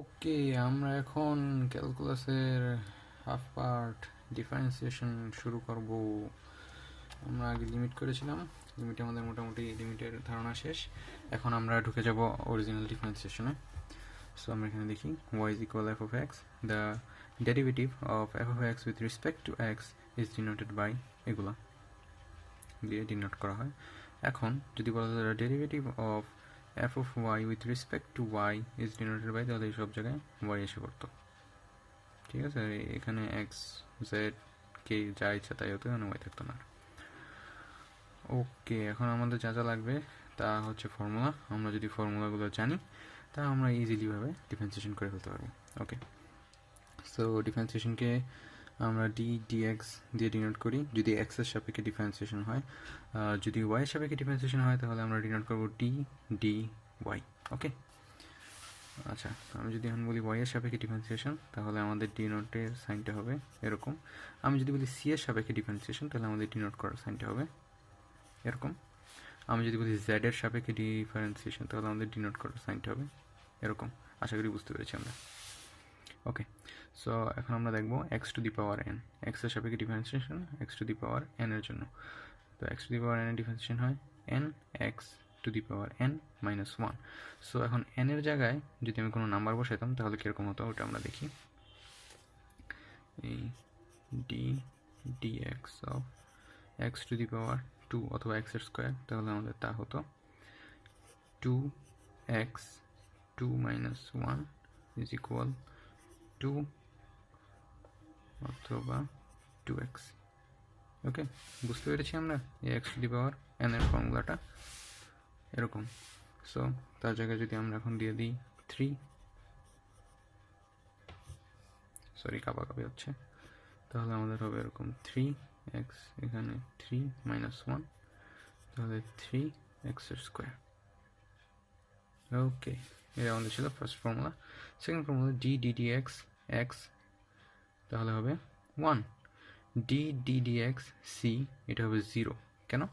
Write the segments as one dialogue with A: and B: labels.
A: ওকে, আমরা এখন ক্যালকুলাসের half part differentiation শুরু করব। আমরা আগে লিমিট করেছিলাম, লিমিটে আমাদের মোটামুটি লিমিটের ধারণা শেষ। এখন আমরা ঢুকে যাব অরিজিনাল ডিফারেন্সিয়েশনে। সো আমরা এখানে দেখি y is equal f of x, the derivative of f of x with respect to x is denoted by এগুলা দিয়ে ডিনোট করা হয়। এখন যদি বলা যায় derivative of f of y with respect to y is denoted by, তাহলে এই সব জায়গায় y এসে পড়তো। ঠিক আছে, এখানে এক্স জেড কে যা ইচ্ছা তাই হতো, এখানে y থাকতো না। ওকে, এখন আমাদের যা যা লাগবে তা হচ্ছে ফর্মুলা। আমরা যদি ফর্মুলাগুলো জানি তা আমরা ইজিলিভাবে ডিফারেন্সিয়েশন করে ফেলতে পারবো। ওকে, সো ডিফারেন্সিয়েশনকে আমরা ডিএক্স দিয়ে ডিনোট করি যদি এক্স এর সাপেক্ষে ডিফারেন্সিয়েশন হয়। যদি ওয়াই এর সাপেক্ষে ডিফারেন্সিয়েশন হয় তাহলে আমরা ডিনোট করবো ডি ওয়াই। ওকে, আচ্ছা, আমি যদি এখন বলি ওয়াই এর সাপেক্ষে ডিফারেন্সিয়েশন তাহলে আমাদের ডিনোটের সাইনটা হবে এরকম। আমি যদি বলি সি এর সাপেক্ষে ডিফারেন্সিয়েশন তাহলে আমাদের ডিনোট করার সাইনটা হবে এরকম। আমি যদি বলি জেড এর সাপেক্ষে ডিফারেন্সিয়েশন তাহলে আমাদের ডিনোট করার সাইনটা হবে এরকম। আশা করি বুঝতে পেরেছি আমরা। ওকে, সো এখন আমরা দেখবো x to the power N, x এর সাপেক্ষে differentiation x to the power n এর জন্য। তো x to the power n এর ডিফারেন্সিয়েশন হয় N x to the power N minus one. So এখন এন এর জায়গায় যদি আমি কোনো নাম্বার বসাইতাম তাহলে কীরকম হতো ওটা আমরা দেখি। এই d x of x to the power two অথবা এক্স এর স্কোয়ার, তাহলে আমাদের তা হতো two x two minus one is equal to অথবা টু এক্স। ওকে, বুঝতে পেরেছি আমরা এই x to the power n এর ফর্মুলাটা এরকম। সো তার জায়গায় যদি আমরা এখন দিয়ে দিই থ্রি, সরি কাপাকাপি হচ্ছে, তাহলে আমাদের হবে এরকম থ্রি এক্স, এখানে থ্রি মাইনাস ওয়ান, তাহলে থ্রি এক্স এর স্কোয়ার। ওকে, এটা আমাদের ছিল first formula. Second formula D x x, তাহলে হবে ওয়ান। ডি এক্স সি, এটা হবে জিরো। কেন?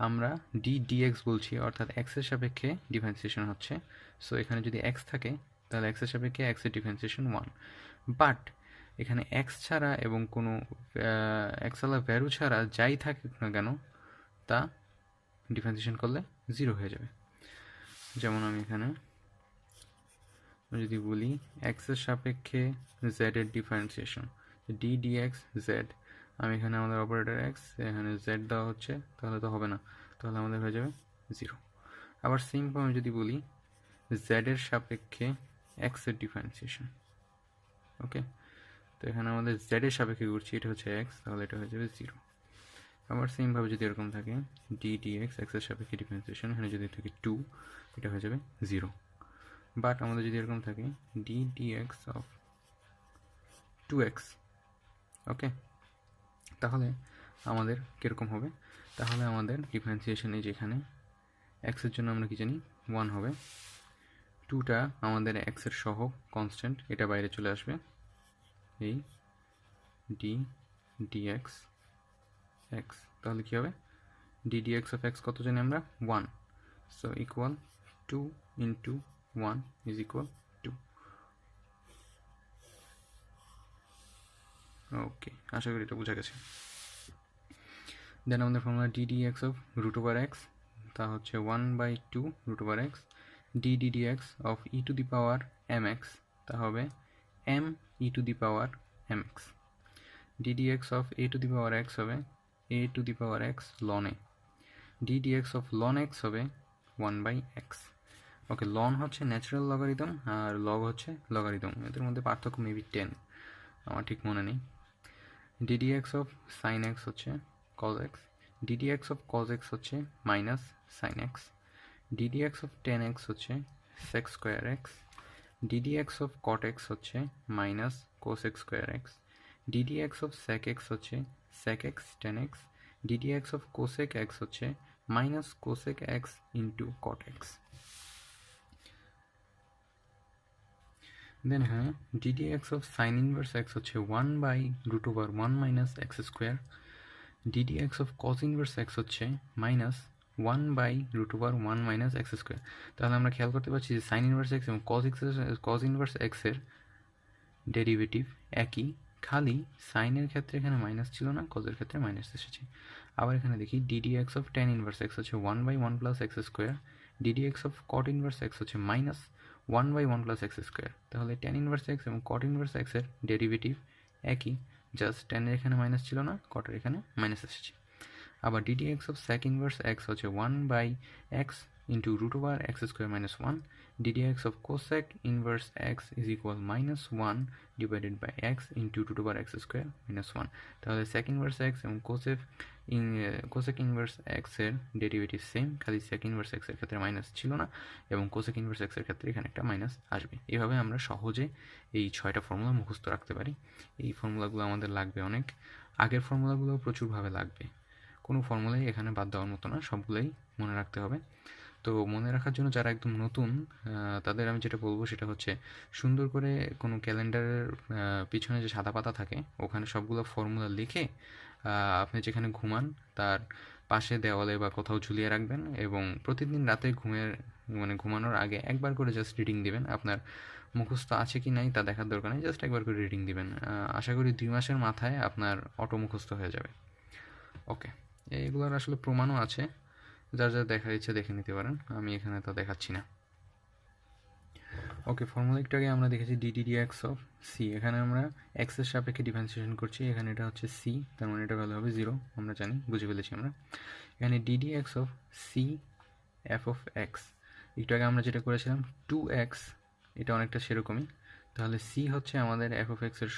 A: আমরা ডিএক্স বলছি, অর্থাৎ এক্সের সাপেক্ষে ডিফারেন্সিয়েশন হচ্ছে। সো এখানে যদি এক্স থাকে তাহলে এক্সের সাপেক্ষে এক্সের ডিফারেন্সিয়েশন ওয়ান। বাট এখানে এক্স ছাড়া এবং কোনো এক্সওয়ালা ভ্যালু ছাড়া যাই থাকুক না কেন তা ডিফারেন্সিয়েশন করলে জিরো হয়ে যাবে। যেমন আমি এখানে যদি বলি এক্সের সাপেক্ষে জেড এর ডিফারেন্সিয়েশন ডিএক্স জেড, আমি এখানে আমাদের অপারেটর এক্স, এখানে জেড দেওয়া হচ্ছে, তাহলে তো হবে না, তাহলে আমাদের হয়ে যাবে জিরো। আবার সিম্পল আমি যদি বলি জেড এর সাপেক্ষে এক্স এর ডিফারেন্সিয়েশন, ওকে, তো এখানে আমাদের জেড এর সাপেক্ষে করছি, এটা হচ্ছে এক্স, তাহলে এটা হয়ে যাবে জিরো। আবার সেমভাবে যদি এরকম থাকে ডিএক্স এক্স এর সাপেক্ষে ডিফারেন্সিয়েশন, এখানে যদি থাকে টু, এটা হয়ে যাবে জিরো। বাট আমাদের যদি এরকম থাকে ডিএক্স অফ টু এক্স, ওকে, তাহলে আমাদের কীরকম হবে? তাহলে আমাদের ডিফারেন্সিয়েশনে যেখানে এক্সের জন্য আমরা কি জানি ওয়ান হবে, টুটা আমাদের এক্সের সহগ কনস্ট্যান্ট, এটা বাইরে চলে আসবে, এই ডিএক্স এক্স, তাহলে কী হবে ডিএক্স অফ এক্স কত জানি আমরা one. So equal to into one is equal to. Okay, আশা করি এটা বোঝা গেছে। দেন আমাদের formula d x of root over x, তা হচ্ছে one by two root over x. Dx of e to the power m x, তা হবে m e to the power m x. Dx of a to the power x হবে a to the power x ln a. D x of loan x হবে one by x. Okay, ln হচ্ছে natural logarithm আর log হচ্ছে logarithm, এদের মধ্যে পার্থক্য maybe 10, আমার ঠিক মনে নেই। ডিএক্স অফ সাইন এক্স হচ্ছে cos x, dx of cos x হচ্ছে minus sine x, dx of tan x হচ্ছে sec square x, dx of cot x হচ্ছে minus cos x square x, dx of sec x হচ্ছে sec x tan x, dx of cosec x হচ্ছে minus cosec x into cot x. Then হ্যাঁ, d x of sine inverse x হচ্ছে one by root over one minus x square, d x of cos inverse x হচ্ছে minus 1/√1 minus x square. তাহলে আমরা খেয়াল করতে পারছি যে সাইন ইনভার্স এক্স এবং কজ ইনভার্স এক্সের ডেরিভেটিভ একই, খালি সাইনের ক্ষেত্রে এখানে মাইনাস ছিল না, কজের ক্ষেত্রে মাইনাস এসেছে। আবার এখানে দেখি DD x of ten inverse x হচ্ছে 1/1 plus x square, DD x of caught inverse x হচ্ছে মাইনাস 1/1 প্লাস এক্স স্কোয়ার। তাহলে টেন ইনভার্স এক্স এবং কট ইনভার্স এক্সের ডেরিভেটিভ একই, জাস্ট টেনের এখানে মাইনাস ছিল না, কটের এখানে মাইনাস এসেছে। আবার d d x of sec inverse x হচ্ছে 1/x into √x square minus 1, d d x of cosec inverse x is equal -1 divided by x into √x square minus 1। তাহলে সেক ইনভার্স এক্স এবং cosec inverse এক্সের derivative same, খালি sec inverse এক্সের ক্ষেত্রে minus ছিল না এবং কোসেক ইনভার্স এক্সের ক্ষেত্রে এখানে একটা মাইনাস আসবে। এভাবে আমরা সহজে এই 6টা ফর্মুলা মুখস্থ রাখতে পারি। এই ফর্মুলাগুলো আমাদের লাগবে অনেক, আগের ফর্মুলাগুলো প্রচুরভাবে লাগবে, কোনো ফর্মুলাই এখানে বাদ দেওয়ার মতো না, সবগুলোই মনে রাখতে হবে। তো মনে রাখার জন্য যারা একদম নতুন তাদের আমি যেটা বলবো সেটা হচ্ছে সুন্দর করে কোনো ক্যালেন্ডারের পিছনে যে সাদা পাতা থাকে ওখানে সবগুলো ফর্মুলা লিখে আপনি যেখানে ঘুমান তার পাশে দেওয়ালে বা কোথাও ঝুলিয়ে রাখবেন এবং প্রতিদিন রাতে ঘুমানোর আগে একবার করে জাস্ট রিডিং দিবেন। আপনার মুখস্থ আছে কি নাই তা দেখার দরকার নেই, জাস্ট একবার করে রিডিং দিবেন। আশা করি 2 মাসের মাথায় আপনার অটো মুখস্থ হয়ে যাবে। ওকে, এইগুলোর আসলে প্রমাণও আছে, যার যার দেখার ইচ্ছে দেখে নিতে পারেন, আমি এখানে তা দেখাচ্ছি না। ওকে, ফর্মুলা একটু আগে আমরা দেখেছি ddx অফ সি, এখানে আমরা এক্সের সাপেক্ষে ডিফারেন্সিয়েশন করছি, এখানে এটা হচ্ছে সি, তার মানে এটা ভ্যালু হবে 0, আমরা জানি, বুঝে ফেলেছি আমরা। এখানে ddx of C F of x, একটু আগে আমরা যেটা করেছিলাম 2x, এটা অনেকটা সেরকমই। তাহলে সি হচ্ছে আমাদের এফ অফ এক্সের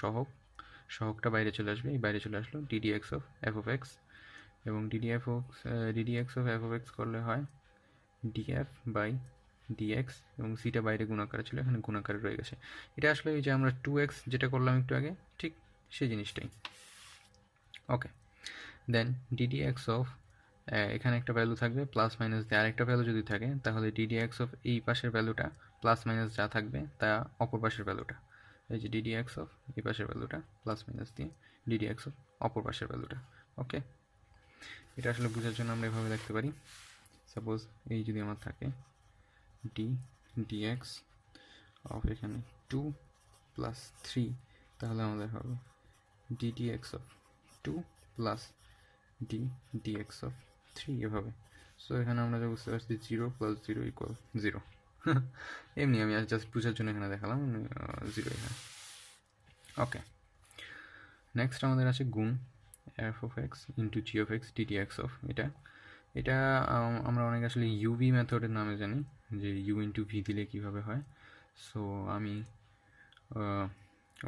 A: সহগটা বাইরে চলে আসবে, এই বাইরে চলে আসলো ddx of F of x, এবং ddx of F of x করলে হয় df বাই dx, এবং সিটা বাইরে গুণাকারে ছিল, এখানে গুণাকারে রয়ে গেছে। এটা আসলে এই যে আমরা 2x যেটা করলাম একটু আগে, ঠিক সেই জিনিসটাই। ওকে, দেন ddx অফ এখানে একটা ভ্যালু থাকবে প্লাস মাইনাস দিয়ে আরেকটা ভ্যালু যদি থাকে, তাহলে ddx অফ এই পাশের ভ্যালুটা প্লাস মাইনাস যা থাকবে তা অপর পাশের ভ্যালুটা, এই যে ddx অফ এই পাশের ভ্যালুটা প্লাস মাইনাস দিয়ে ddx অফ অপর পাশের ভ্যালুটা। ওকে, এটা আসলে বোঝার জন্য আমরা এভাবে দেখতে পারি। সাপোজ এই যদি আমার থাকে dx অফ এখানে 2 প্লাস 3, তাহলে আমাদের হবে ddx of 2 plus dx of 3, এভাবে। সো এখানে আমরা যা বুঝতে পারছি 0 প্লাস 0 ইকুয়াল 0। এমনি আমি জাস্ট বুঝার জন্য এখানে দেখালাম 0 এখানে। ওকে, নেক্সট আমাদের আছে গুণ F of x into G of x ddx of, এটা আমরা অনেক আসলে ইউভি মেথডের নামে জানি, যে ইউ ইন্টু ভি দিলে কীভাবে হয়। সো আমি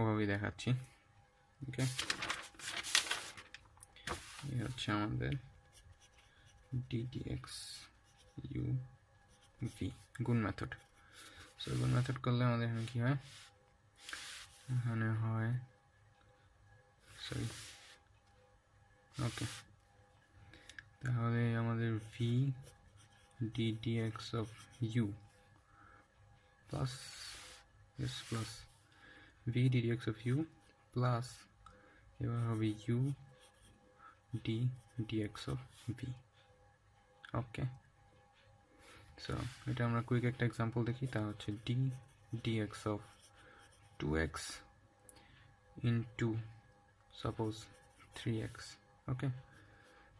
A: ওভাবেই দেখাচ্ছি। ওকে, এই হচ্ছে আমাদের ডিডিএক্স ইউ ভি গুণ মেথড। সো গুণ মেথড করলে আমাদের এখানে কী হয়, এখানে হয় সরি ওকে, তাহলে আমাদের v d d x of u plus plus v d d x of u plus এবার হবে u d d x of v. Okay, so এটা আমরা কুইক একটা এক্সাম্পল দেখি, তা হচ্ছে d d x of 2x into suppose 3x। Okay,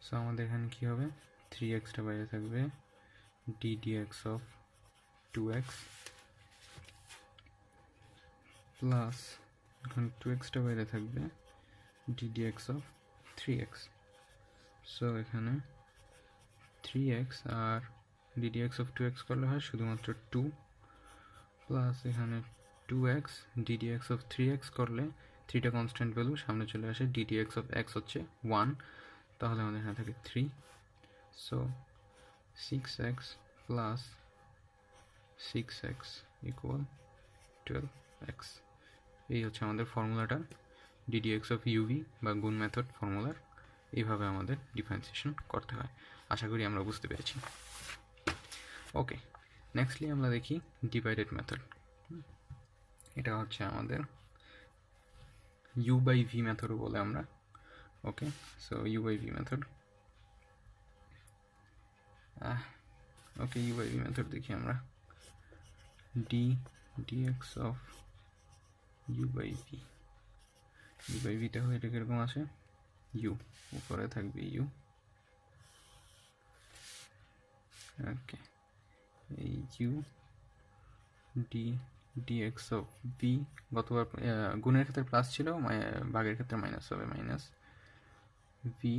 A: so আমাদের এখানে কী হবে, 3xটা বাইরে থাকবে, ddx অফ 2x প্লাস এখন 2xটা বাইরে থাকবে ddx অফ 3x। সো এখানে 3x R ddx of 2x করলে হয় শুধুমাত্র 2, প্লাস এখানে 2x ddx অফ 3x করলে 3টা কনস্ট্যান্ট ভ্যালু সামনে চলে আসে, ddx অফ x হচ্ছে 1, তাহলে আমাদের এখানে থাকে 3। So 6x plus 6x equal 12x। এই হচ্ছে আমাদের ফর্মুলাটা ddx অফ ইউভি বা গুণ মেথড ফর্মুলার, এইভাবে আমাদের ডিফারেন্সিয়েশন করতে হয়। আশা করি আমরা বুঝতে পেরেছি। ওকে, নেক্সটলি আমরা দেখি ডিভাইডেড মেথড। এটা হচ্ছে আমাদের ইউ বাই ভি মেথডও বলে আমরা। Okay, so u by v method, okay u by v method দেখি আমরা dx অফ ইউ বাই ভিটা হয়ে এটা কীরকম আসে ইউ উপরে থাকবে ইউ ওকে এই ইউ dx অফ ভি গতবার গুণের ক্ষেত্রে প্লাস ছিল ভাগের ক্ষেত্রে মাইনাস হবে মাইনাস ভি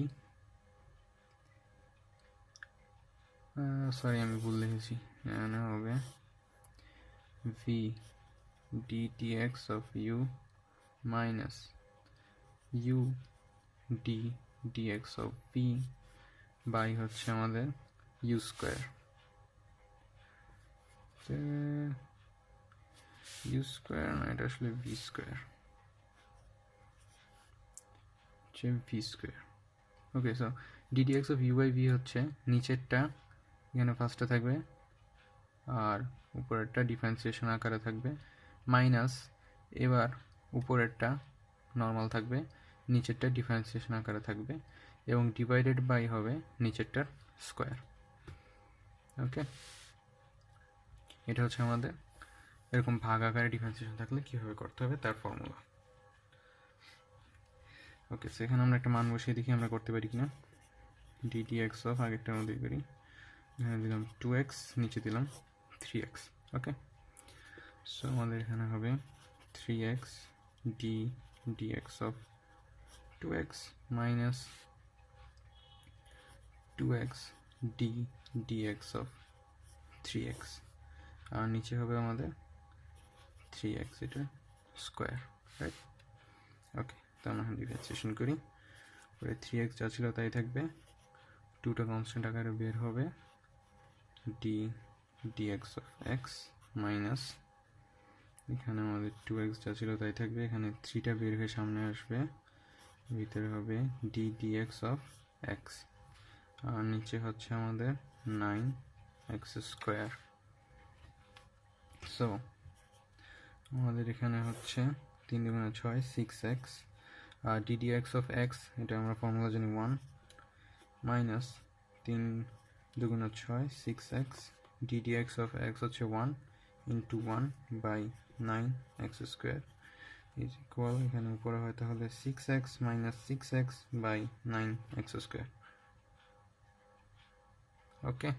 A: সরি আমি ভুল লিখেছি এখানে হবে v dx of u minus u dx of v by হচ্ছে আমাদের ইউ স্কোয়ার ইউ স্কোয়ার না এটা আসলে ভি স্কোয়ার হচ্ছে v square okay so d d x of u by v হচ্ছে নিচেরটা এখানে ফার্স্টে থাকবে আর উপরেরটা ডিফারেন্সিয়েশন আকারে থাকবে মাইনাস এবার উপরেরটা নর্মাল থাকবে নিচেরটা ডিফারেন্সিয়েশন আকারে থাকবে এবং ডিভাইডেড বাই হবে নিচেরটার স্কোয়ার ওকে এটা হচ্ছে আমাদের এরকম ভাগ আকারে ডিফারেন্সিয়েশন থাকলে কীভাবে করতে হবে তার ফর্মুলা ওকে সেখানে আমরা একটা মান বসিয়ে দেখি আমরা করতে পারি কিনা ডিডিএক্স অফ আগেরটার মধ্যেই করি এখানে দিলাম 2x নিচে দিলাম 3x ওকে সো আমাদের এখানে হবে 3x dx of 2x minus 2x dx of 3x আর নিচে হবে আমাদের 3x এটা স্কোয়ার রাইট ওকে তো আমরা এখন ডিফারেন্সিয়েশন করি পরে 3x যা ছিল তাই থাকবে 2টা কনস্ট্যান্ট আকারে বের হবে dx অফ x মাইনাস এখানে আমাদের 2x যা ছিল তাই থাকবে এখানে 3টা বের হয়ে সামনে আসবে ভিতরে হবে dx অফ x আর নিচে হচ্ছে আমাদের 9x স্কোয়ার সো আমাদের এখানে হচ্ছে 3 দুগুণে 6 6x R ddx of x এটা আমরা ফর্মুলা জানি 1 মাইনাস 3 দুগুণে 6 6x ddx অফ x হচ্ছে 1 into 1 by 9x square is equal এখানে উপরে হয় তাহলে 6x minus 6x by 9x square okay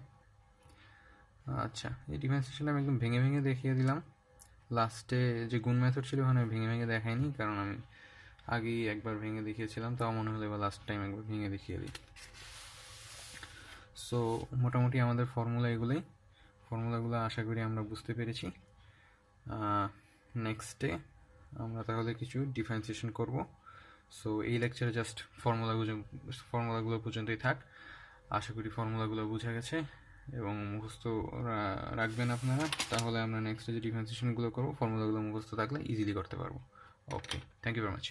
A: আচ্ছা এই ডিফারেন্সিয়েশনটা আমি একদম ভেঙে ভেঙে দেখিয়ে দিলাম লাস্টে যে গুণ মেথড ছিল ওখানে ভেঙে ভেঙে দেখাইনি কারণ আমি আগেই একবার ভেঙে দেখিয়েছিলাম তাও মনে হলো এবার লাস্ট টাইম একবার ভেঙে দেখিয়ে দিই সো মোটামুটি আমাদের ফর্মুলাগুলো আশা করি আমরা বুঝতে পেরেছি নেক্সটে আমরা তাহলে কিছু ডিফারেন্সিয়েশন করব সো এই লেকচারে জাস্ট ফর্মুলাগুলো পর্যন্তই থাক আশা করি ফর্মুলাগুলো বোঝা গেছে এবং মুখস্থ রাখবেন আপনারা তাহলে আমরা নেক্সটে যে ডিফারেন্সিয়েশনগুলো করবো ফর্মুলাগুলো মুখস্থ থাকলে ইজিলি করতে পারবো okay thank you very much